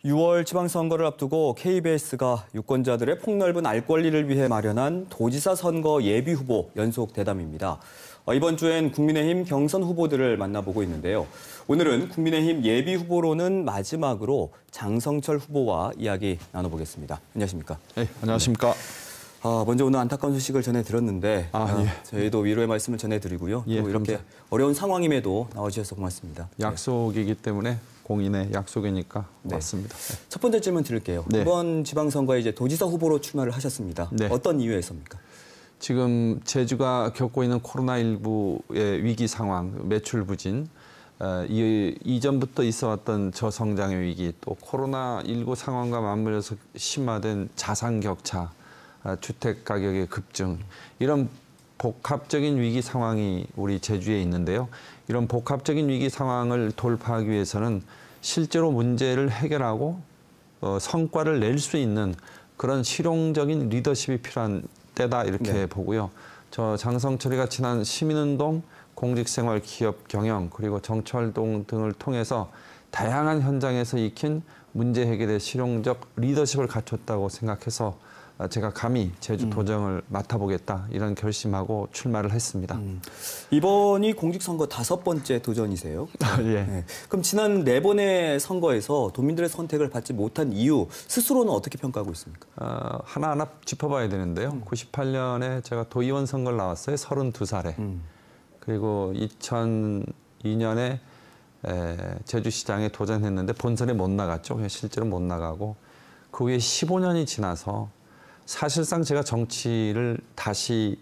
6월 지방선거를 앞두고 KBS가 유권자들의 폭넓은 알 권리를 위해 마련한 도지사 선거 예비 후보 연속 대담입니다. 이번 주엔 국민의힘 경선 후보들을 만나보고 있는데요. 오늘은 국민의힘 예비 후보로는 마지막으로 장성철 후보와 이야기 나눠보겠습니다. 안녕하십니까? 네, 안녕하십니까? 먼저 오늘 안타까운 소식을 전해드렸는데 저희도 위로의 말씀을 전해드리고요. 또 이렇게 감사합니다. 어려운 상황임에도 나와주셔서 고맙습니다. 약속이기 때문에 공인의 약속이니까 맞습니다. 네. 첫 번째 질문 드릴게요. 네. 이번 지방선거에 이제 도지사 후보로 출마를 하셨습니다. 네. 어떤 이유에서입니까? 지금 제주가 겪고 있는 코로나19의 위기 상황, 매출 부진, 이전부터 있어왔던 저성장의 위기, 또 코로나19 상황과 맞물려서 심화된 자산 격차, 주택 가격의 급증, 이런 복합적인 위기 상황이 우리 제주에 있는데요. 이런 복합적인 위기 상황을 돌파하기 위해서는 실제로 문제를 해결하고 성과를 낼 수 있는 그런 실용적인 리더십이 필요한 때다 이렇게 보고요. 저 장성철이가 지난 시민운동, 공직생활, 기업 경영 그리고 정치활동 등을 통해서 다양한 현장에서 익힌 문제 해결의 실용적 리더십을 갖췄다고 생각해서 제가 감히 제주 도정을 맡아보겠다 이런 결심하고 출마를 했습니다. 이번이 공직선거 5번째 도전이세요? 예. 네. 그럼 지난 4번의 선거에서 도민들의 선택을 받지 못한 이유 스스로는 어떻게 평가하고 있습니까? 하나하나 짚어봐야 되는데요. 98년에 제가 도의원 선거를 나왔어요. 32살에. 그리고 2002년에 제주시장에 도전했는데 본선에 못 나갔죠. 실제로 못 나가고 그 후에 15년이 지나서 사실상 제가 정치를 다시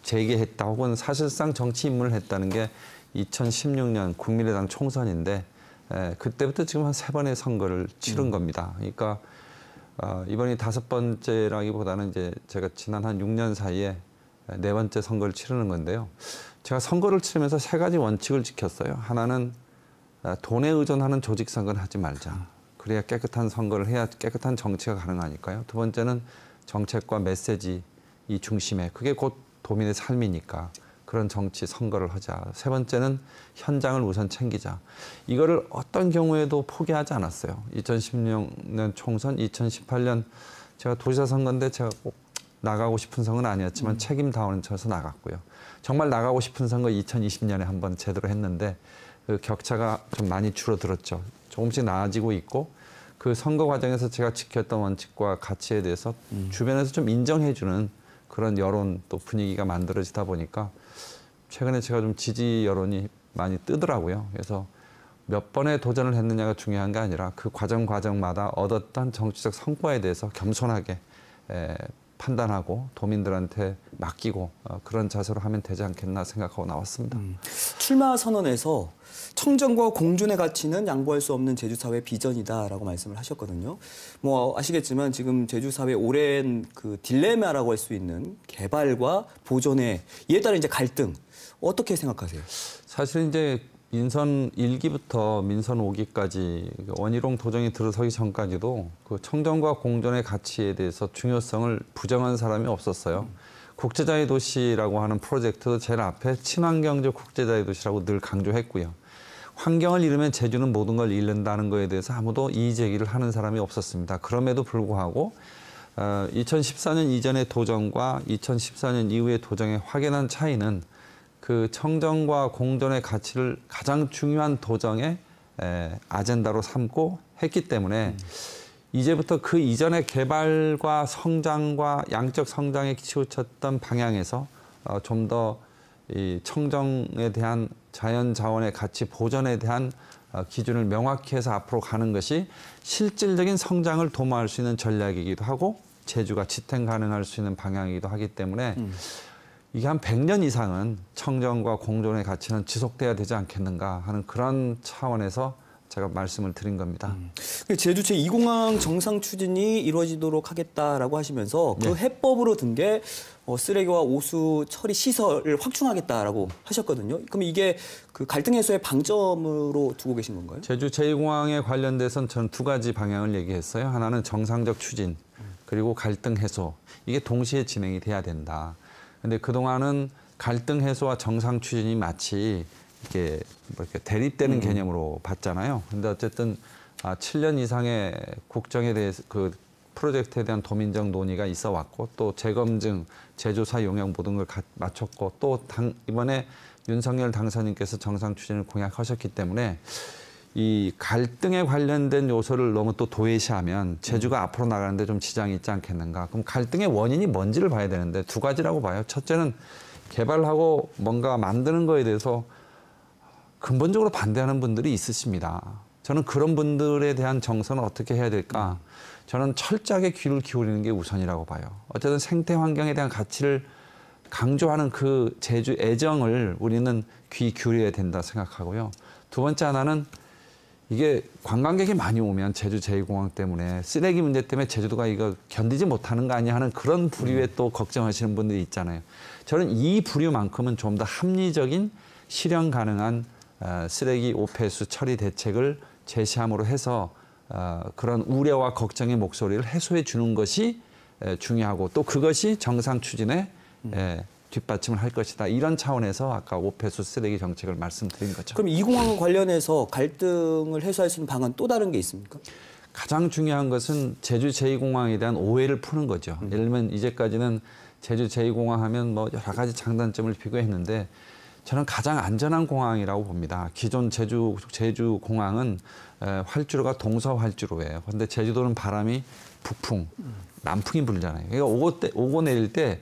재개했다 혹은 사실상 정치 입문을 했다는 게 2016년 국민의당 총선인데 그때부터 지금 한 3번의 선거를 치른 겁니다. 그러니까 이번이 5번째라기보다는 이제 제가 지난 한 6년 사이에 4번째 선거를 치르는 건데요. 제가 선거를 치르면서 3가지 원칙을 지켰어요. 하나는 돈에 의존하는 조직 선거는 하지 말자. 그래야 깨끗한 선거를 해야 깨끗한 정치가 가능하니까요. 두 번째는 정책과 메시지 이 중심에 그게 곧 도민의 삶이니까 그런 정치 선거를 하자. 세 번째는 현장을 우선 챙기자. 이거를 어떤 경우에도 포기하지 않았어요. 2016년 총선, 2018년 제가 도지사 선거인데 제가 꼭 나가고 싶은 선거는 아니었지만 책임 다하는 쳐서 나갔고요. 정말 나가고 싶은 선거 2020년에 한번 제대로 했는데 그 격차가 좀 많이 줄어들었죠. 조금씩 나아지고 있고 그 선거 과정에서 제가 지켰던 원칙과 가치에 대해서 주변에서 좀 인정해주는 그런 여론 또 분위기가 만들어지다 보니까 최근에 제가 좀 지지 여론이 많이 뜨더라고요. 그래서 몇 번의 도전을 했느냐가 중요한 게 아니라 그 과정마다 얻었던 정치적 성과에 대해서 겸손하게 판단하고 도민들한테 맡기고 그런 자세로 하면 되지 않겠나 생각하고 나왔습니다. 출마 선언에서 청정과 공존의 가치는 양보할 수 없는 제주 사회 비전이다라고 말씀을 하셨거든요. 뭐 아시겠지만 지금 제주 사회 오랜 그 딜레마라고 할 수 있는 개발과 보존의 이에 따른 이제 갈등 어떻게 생각하세요? 사실 이제 민선 1기부터 민선 5기까지 원희룡 도정이 들어서기 전까지도 그 청정과 공존의 가치에 대해서 중요성을 부정한 사람이 없었어요. 국제자유 도시라고 하는 프로젝트도 제일 앞에 친환경적 국제자유 도시라고 늘 강조했고요. 환경을 잃으면 제주는 모든 걸 잃는다는 거에 대해서 아무도 이의 제기를 하는 사람이 없었습니다. 그럼에도 불구하고 2014년 이전의 도정과 2014년 이후의 이도정의 확연한 차이는 그 청정과 공존의 가치를 가장 중요한 도정의 아젠다로 삼고 했기 때문에 이제부터 그 이전의 개발과 성장과 양적 성장에 치우쳤던 방향에서 좀 더 이 청정에 대한 자연 자원의 가치 보존에 대한 기준을 명확히 해서 앞으로 가는 것이 실질적인 성장을 도모할 수 있는 전략이기도 하고 제주가 지탱 가능할 수 있는 방향이기도 하기 때문에 이게 한 100년 이상은 청정과 공존의 가치는 지속돼야 되지 않겠는가 하는 그런 차원에서 제가 말씀을 드린 겁니다. 제주 제2공항 정상 추진이 이루어지도록 하겠다라고 하시면서 그 해법으로 든 게 쓰레기와 오수 처리 시설을 확충하겠다라고 하셨거든요. 그럼 이게 그 갈등 해소의 방점으로 두고 계신 건가요? 제주 제2공항에 관련돼서는 전 2가지 방향을 얘기했어요. 하나는 정상적 추진, 그리고 갈등 해소. 이게 동시에 진행이 돼야 된다. 근데 그동안은 갈등 해소와 정상 추진이 마치 이렇게 대립되는 개념으로 봤잖아요. 근데 어쨌든 7년 이상의 국정에 대해서 그 프로젝트에 대한 도민적 논의가 있어 왔고 또 재검증, 재조사 용역 모든 걸 마쳤고 또 이번에 윤석열 당선인께서 정상 추진을 공약하셨기 때문에 이 갈등에 관련된 요소를 너무 또 도외시하면 제주가 앞으로 나가는데 좀 지장이 있지 않겠는가. 그럼 갈등의 원인이 뭔지를 봐야 되는데 두 가지라고 봐요. 첫째는 개발하고 뭔가 만드는 거에 대해서 근본적으로 반대하는 분들이 있으십니다. 저는 그런 분들에 대한 정서는 어떻게 해야 될까? 저는 철저하게 귀를 기울이는 게 우선이라고 봐요. 어쨌든 생태 환경에 대한 가치를 강조하는 그 제주 애정을 우리는 귀 기울여야 된다 생각하고요. 두 번째 하나는 이게 관광객이 많이 오면 제주 제2공항 때문에 쓰레기 문제 때문에 제주도가 이거 견디지 못하는 거 아니야 하는 그런 부류에 또 걱정하시는 분들이 있잖아요. 저는 이 부류만큼은 좀 더 합리적인 실현 가능한 쓰레기 오폐수 처리 대책을 제시함으로 해서 그런 우려와 걱정의 목소리를 해소해 주는 것이 중요하고 또 그것이 정상 추진에 뒷받침을 할 것이다. 이런 차원에서 아까 오폐수 쓰레기 정책을 말씀드린 거죠. 그럼 이 공항과 관련해서 갈등을 해소할 수 있는 방안 또 다른 게 있습니까? 가장 중요한 것은 제주 제2공항에 대한 오해를 푸는 거죠. 예를 들면 이제까지는 제주 제2공항 하면 뭐 여러 가지 장단점을 비교했는데 저는 가장 안전한 공항이라고 봅니다. 기존 제주 공항은 활주로가 동서 활주로예요. 그런데 제주도는 바람이 북풍, 남풍이 불잖아요. 그러니까 오고 내릴 때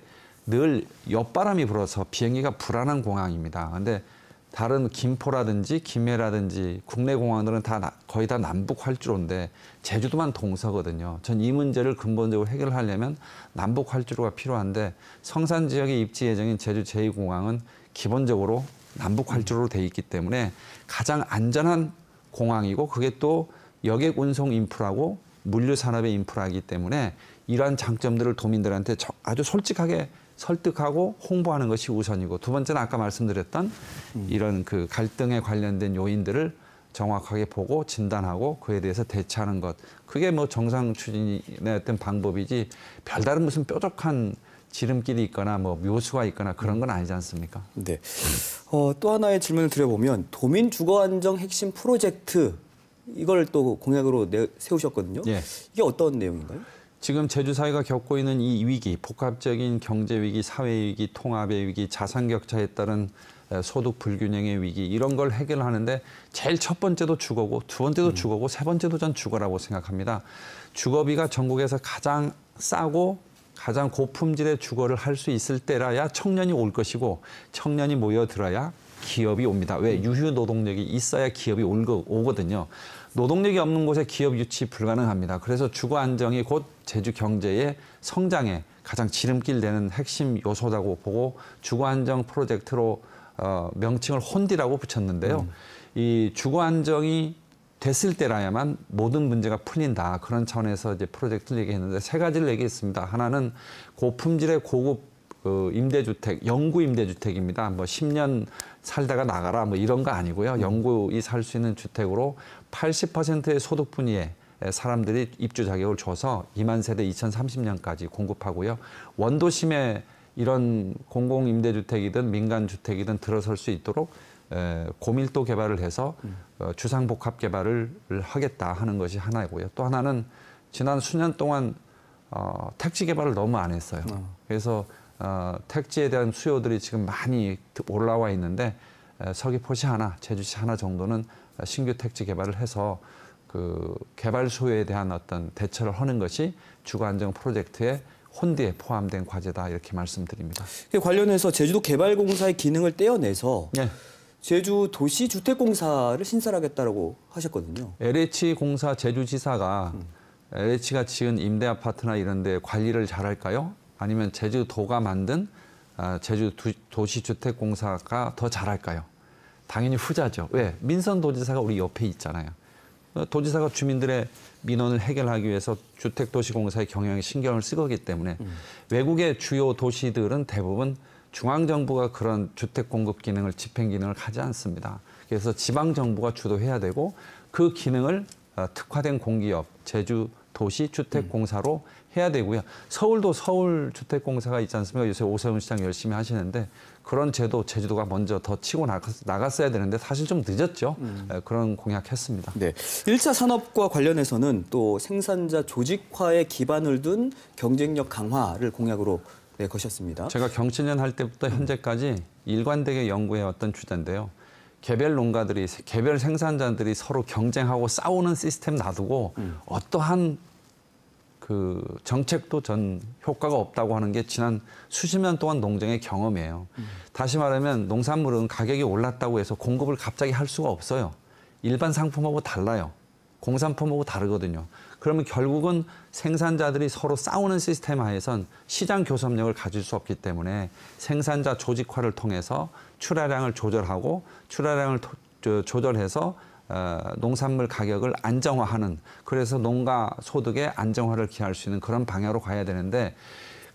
늘 옆바람이 불어서 비행기가 불안한 공항입니다. 그런데 다른 김포라든지 김해라든지 국내 공항들은 거의 다 남북 활주로인데 제주도만 동서거든요. 전 이 문제를 근본적으로 해결하려면 남북 활주로가 필요한데 성산 지역의 입지 예정인 제주 제2공항은 기본적으로 남북 활주로로 돼 있기 때문에 가장 안전한 공항이고 그게 또 여객 운송 인프라고 물류 산업의 인프라이기 때문에 이러한 장점들을 도민들한테 아주 솔직하게 설득하고 홍보하는 것이 우선이고 두 번째는 아까 말씀드렸던 이런 그 갈등에 관련된 요인들을 정확하게 보고 진단하고 그에 대해서 대처하는 것. 그게 뭐 정상 추진의 어떤 방법이지 별다른 무슨 뾰족한 지름길이 있거나 뭐 묘수가 있거나 그런 건 아니지 않습니까? 네. 또 하나의 질문을 드려보면 도민 주거 안정 핵심 프로젝트 이걸 또 공약으로 세우셨거든요. 예. 이게 어떤 내용인가요? 지금 제주 사회가 겪고 있는 이 위기, 복합적인 경제 위기, 사회 위기, 통합의 위기, 자산 격차에 따른 소득 불균형의 위기 이런 걸 해결하는데 제일 첫 번째도 주거고 두 번째도 주거고 세 번째도 전 주거라고 생각합니다. 주거비가 전국에서 가장 싸고 가장 고품질의 주거를 할 수 있을 때라야 청년이 올 것이고 청년이 모여들어야 기업이 옵니다. 왜? 유휴 노동력이 있어야 기업이 오거든요. 노동력이 없는 곳에 기업 유치 불가능합니다. 그래서 주거 안정이 곧 제주 경제의 성장에 가장 지름길 되는 핵심 요소라고 보고 주거 안정 프로젝트로 명칭을 혼디라고 붙였는데요. 이 주거 안정이 됐을 때라야만 모든 문제가 풀린다. 그런 차원에서 이제 프로젝트를 얘기했는데 세 가지를 얘기했습니다. 하나는 고품질의 고급 임대주택, 영구 임대주택입니다. 뭐 10년 살다가 나가라 뭐 이런 거 아니고요. 영구히 살 수 있는 주택으로 80%의 소득 분위에 사람들이 입주 자격을 줘서 2만 세대 2030년까지 공급하고요. 원도심에 이런 공공 임대주택이든 민간 주택이든 들어설 수 있도록 고밀도 개발을 해서 주상복합 개발을 하겠다 하는 것이 하나이고요. 또 하나는 지난 수년 동안 택지 개발을 너무 안 했어요. 그래서 택지에 대한 수요들이 지금 많이 올라와 있는데 서귀포시 하나, 제주시 하나 정도는 신규 택지 개발을 해서 그 개발 수요에 대한 어떤 대처를 하는 것이 주거 안정 프로젝트의 혼디에 포함된 과제다 이렇게 말씀드립니다. 관련해서 제주도 개발공사의 기능을 떼어내서 네. 제주 도시주택공사를 신설하겠다라고 하셨거든요. LH공사 제주지사가 LH가 지은 임대 아파트나 이런 데 관리를 잘할까요? 아니면 제주도가 만든 제주 도시주택공사가 더 잘할까요? 당연히 후자죠. 왜? 민선도지사가 우리 옆에 있잖아요. 도지사가 주민들의 민원을 해결하기 위해서 주택도시공사의 경영에 신경을 쓰기 때문에 외국의 주요 도시들은 대부분 중앙정부가 그런 주택 공급 기능을 집행 기능을 하지 않습니다. 그래서 지방정부가 주도해야 되고 그 기능을 특화된 공기업, 제주 도시주택공사로 해야 되고요. 서울도 서울주택공사가 있지 않습니까? 요새 오세훈 시장 열심히 하시는데 그런 제도 제주도가 먼저 더 치고 나갔어야 되는데 사실 좀 늦었죠. 그런 공약했습니다. 네. 1차 산업과 관련해서는 또 생산자 조직화에 기반을 둔 경쟁력 강화를 공약으로 거셨습니다. 제가 경신년 할 때부터 현재까지 일관되게 연구해왔던 주제인데요. 개별 농가들이, 개별 생산자들이 서로 경쟁하고 싸우는 시스템 놔두고 어떠한 그 정책도 전 효과가 없다고 하는 게 지난 수십 년 동안 농정의 경험이에요. 다시 말하면 농산물은 가격이 올랐다고 해서 공급을 갑자기 할 수가 없어요. 일반 상품하고 달라요. 공산품하고 다르거든요. 그러면 결국은 생산자들이 서로 싸우는 시스템 하에선 시장 교섭력을 가질 수 없기 때문에 생산자 조직화를 통해서 출하량을 조절하고 출하량을 조절해서 농산물 가격을 안정화하는, 그래서 농가 소득의 안정화를 기할 수 있는 그런 방향으로 가야 되는데,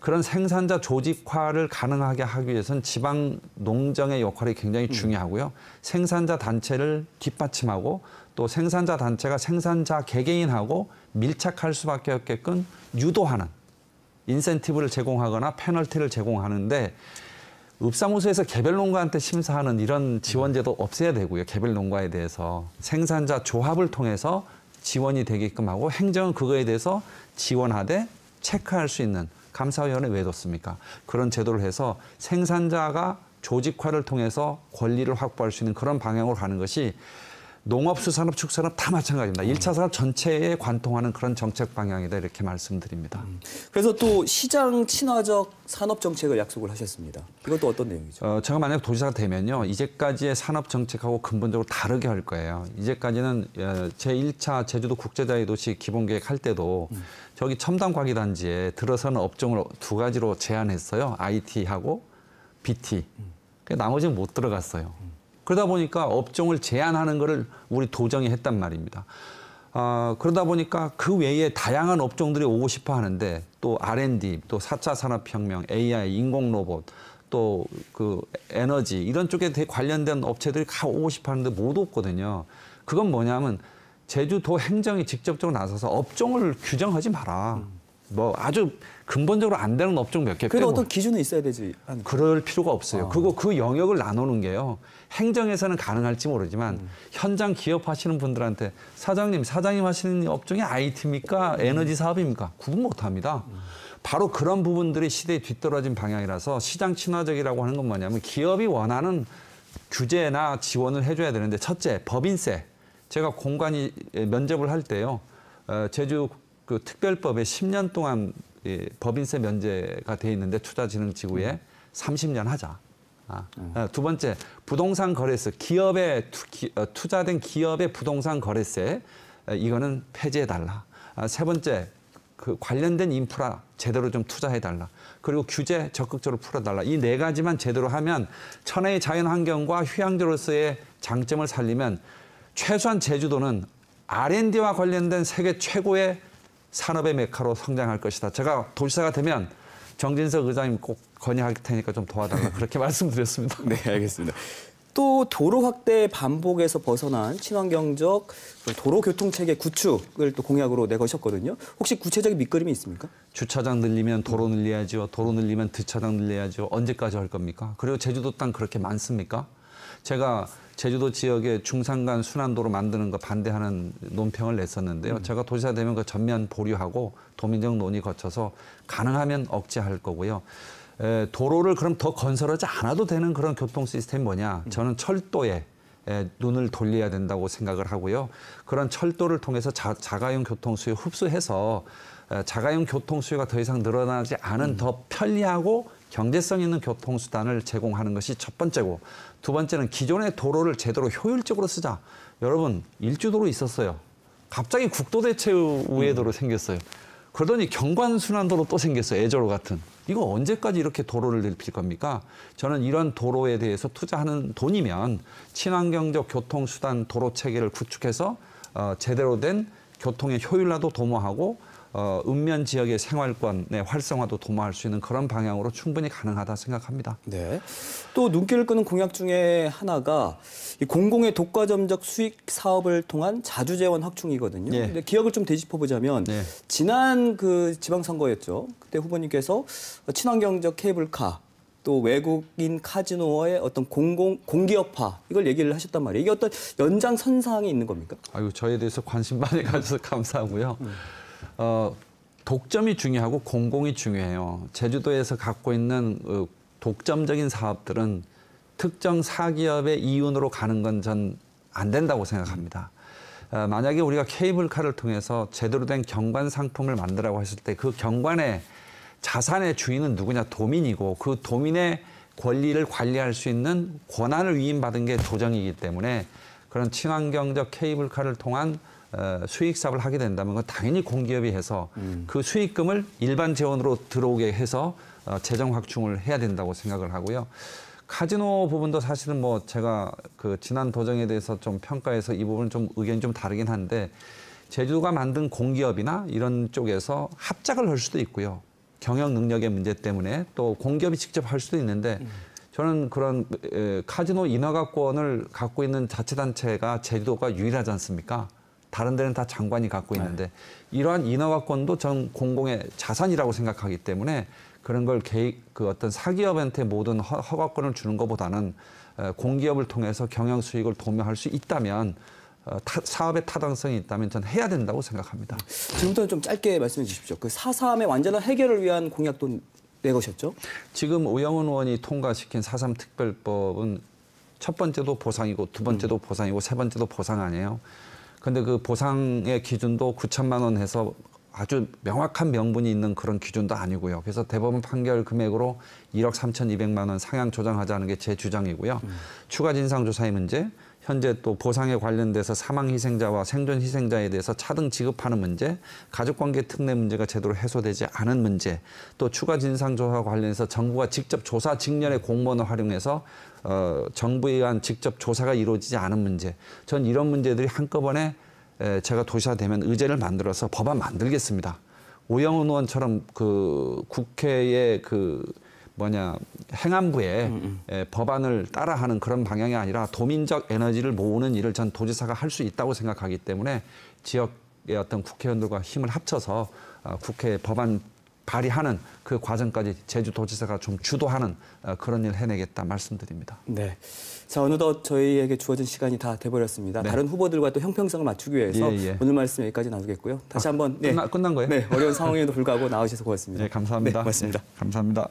그런 생산자 조직화를 가능하게 하기 위해서는 지방 농정의 역할이 굉장히 중요하고요. 생산자 단체를 뒷받침하고 또 생산자 단체가 생산자 개개인하고 밀착할 수밖에 없게끔 유도하는, 인센티브를 제공하거나 페널티를 제공하는데, 읍사무소에서 개별 농가한테 심사하는 이런 지원제도 없애야 되고요. 개별 농가에 대해서 생산자 조합을 통해서 지원이 되게끔 하고, 행정은 그거에 대해서 지원하되 체크할 수 있는 감사위원회 왜 뒀습니까? 그런 제도를 해서 생산자가 조직화를 통해서 권리를 확보할 수 있는 그런 방향으로 가는 것이 농업, 수산업, 축산업 다 마찬가지입니다. 1차 산업 전체에 관통하는 그런 정책 방향이다, 이렇게 말씀드립니다. 그래서 또 시장 친화적 산업 정책을 약속을 하셨습니다. 이것도 어떤 내용이죠? 제가 만약 도지사가 되면요, 이제까지의 산업 정책하고 근본적으로 다르게 할 거예요. 이제까지는 제1차 제주도 국제자유도시 기본계획 할 때도 저기 첨단과기단지에 들어서는 업종을 두 가지로 제한했어요. IT하고 BT. 나머지는 못 들어갔어요. 그러다 보니까 업종을 제한하는 거를 우리 도정이 했단 말입니다. 그러다 보니까 그 외에 다양한 업종들이 오고 싶어 하는데, 또 R&D, 또 4차 산업혁명, AI, 인공로봇, 또 그 에너지 이런 쪽에 관련된 업체들이 다 오고 싶어 하는데 못 없거든요. 그건 뭐냐면 제주도 행정이 직접적으로 나서서 업종을 규정하지 마라. 뭐 아주 근본적으로 안 되는 업종 몇 개 빼고. 그래도 어떤 기준은 있어야 되지 않을까요? 그럴 필요가 없어요. 그리고 그 영역을 나누는 게요, 행정에서는 가능할지 모르지만 현장 기업하시는 분들한테 사장님 하시는 업종이 IT입니까? 에너지 사업입니까? 구분 못합니다. 바로 그런 부분들이 시대에 뒤떨어진 방향이라서 시장 친화적이라고 하는 건 뭐냐면, 기업이 원하는 규제나 지원을 해줘야 되는데, 첫째, 법인세. 제가 공관위 면접을 할 때요, 제주 그 특별법에 10년 동안 법인세 면제가 돼 있는데, 투자진흥지구에 30년 하자. 두 번째, 부동산 거래세, 기업에 투자된 기업의 부동산 거래세, 이거는 폐지해달라. 세 번째, 그 관련된 인프라 제대로 좀 투자해달라. 그리고 규제 적극적으로 풀어달라. 이 네 가지만 제대로 하면 천혜의 자연환경과 휴양지로서의 장점을 살리면 최소한 제주도는 R&D와 관련된 세계 최고의 산업의 메카로 성장할 것이다. 제가 도지사가 되면 정진석 의장님 꼭 건의할 테니까 좀 도와달라, 그렇게 말씀드렸습니다. 네, 알겠습니다. 또 도로 확대 반복에서 벗어난 친환경적 도로교통체계 구축을 또 공약으로 내거셨거든요. 혹시 구체적인 밑그림이 있습니까? 주차장 늘리면 도로 늘려야죠. 도로 늘리면 주차장 늘려야죠. 언제까지 할 겁니까? 그리고 제주도 땅 그렇게 많습니까? 제가 제주도 지역에 중산간 순환도로 만드는 거 반대하는 논평을 냈었는데요. 제가 도지사 되면 그 전면 보류하고 도민적 논의 거쳐서 가능하면 억제할 거고요. 도로를 그럼 더 건설하지 않아도 되는 그런 교통 시스템이 뭐냐? 저는 철도에 눈을 돌려야 된다고 생각을 하고요. 그런 철도를 통해서 자가용 교통 수요 흡수해서 자가용 교통 수요가 더 이상 늘어나지 않은 더 편리하고 경제성 있는 교통수단을 제공하는 것이 첫 번째고, 두 번째는 기존의 도로를 제대로 효율적으로 쓰자. 여러분, 일주도로 있었어요. 갑자기 국도대체우회도로 생겼어요. 그러더니 경관순환도로 또 생겼어요. 애저로 같은. 이거 언제까지 이렇게 도로를 넓힐 겁니까? 저는 이런 도로에 대해서 투자하는 돈이면 친환경적 교통수단 도로 체계를 구축해서 제대로 된 교통의 효율화도 도모하고 읍면 지역의 생활권의 활성화도 도모할 수 있는 그런 방향으로 충분히 가능하다 생각합니다. 네. 또 눈길을 끄는 공약 중에 하나가 이 공공의 독과점적 수익 사업을 통한 자주재원 확충이거든요. 예. 근데 기억을 좀 되짚어보자면 예. 지난 그 지방선거였죠. 그때 후보님께서 친환경적 케이블카 또 외국인 카지노의 어떤 공기업화 이걸 얘기를 하셨단 말이에요. 이게 어떤 연장선상에 있는 겁니까? 아유, 저에 대해서 관심 많이 가져서 감사하고요. 독점이 중요하고 공공이 중요해요. 제주도에서 갖고 있는 독점적인 사업들은 특정 사기업의 이윤으로 가는 건 전 안 된다고 생각합니다. 만약에 우리가 케이블카를 통해서 제대로 된 경관 상품을 만들라고 했을 때 그 경관의 자산의 주인은 누구냐? 도민이고 그 도민의 권리를 관리할 수 있는 권한을 위임받은 게 도정이기 때문에 그런 친환경적 케이블카를 통한 수익 사업을 하게 된다면 그건 당연히 공기업이 해서 그 수익금을 일반 재원으로 들어오게 해서 재정 확충을 해야 된다고 생각을 하고요. 카지노 부분도 사실은 뭐 제가 그 지난 도정에 대해서 좀 평가해서 이 부분은 좀 의견이 좀 다르긴 한데 제주도가 만든 공기업이나 이런 쪽에서 합작을 할 수도 있고요. 경영 능력의 문제 때문에 또 공기업이 직접 할 수도 있는데 저는 그런 카지노 인허가권을 갖고 있는 자치단체가 제주도가 유일하지 않습니까? 다른 데는 다 장관이 갖고 있는데 이러한 인허가권도 전 공공의 자산이라고 생각하기 때문에 그런 걸 그 어떤 사기업한테 모든 허가권을 주는 것보다는 공기업을 통해서 경영 수익을 도모할 수 있다면 사업의 타당성이 있다면 전 해야 된다고 생각합니다. 지금부터 좀 짧게 말씀해 주십시오. 그 4.3의 완전한 해결을 위한 공약도 내거셨죠? 지금 오영훈 의원이 통과시킨 4.3 특별법은 첫 번째도 보상이고 두 번째도 보상이고 세 번째도 보상 아니에요. 근데 그 보상의 기준도 9천만 원 해서 아주 명확한 명분이 있는 그런 기준도 아니고요. 그래서 대법원 판결 금액으로 1억 3,200만 원 상향 조정하자는 게 제 주장이고요. 추가 진상조사의 문제, 현재 또 보상에 관련돼서 사망 희생자와 생존 희생자에 대해서 차등 지급하는 문제, 가족관계 특례 문제가 제대로 해소되지 않은 문제, 또 추가 진상조사와 관련해서 정부가 직접 조사 직렬의 공무원을 활용해서 정부에 의한 직접 조사가 이루어지지 않은 문제, 전 이런 문제들이 한꺼번에 제가 도시화 되면 의제를 만들어서 법안 만들겠습니다. 오영훈 의원처럼 그 국회의 행안부에 법안을 따라하는 그런 방향이 아니라 도민적 에너지를 모으는 일을 전 도지사가 할 수 있다고 생각하기 때문에 지역의 어떤 국회의원들과 힘을 합쳐서 국회 법안 발의하는 그 과정까지 제주도지사가 좀 주도하는 그런 일을 해내겠다 말씀드립니다. 네. 자, 어느덧 저희에게 주어진 시간이 다 돼버렸습니다. 네. 다른 후보들과 또 형평성을 맞추기 위해서 오늘 말씀 여기까지 나누겠고요. 다시 한번 끝난 거예요? 네, 어려운 상황에도 불구하고 나오셔서 고맙습니다. 네, 감사합니다. 네, 고맙습니다. 네, 감사합니다.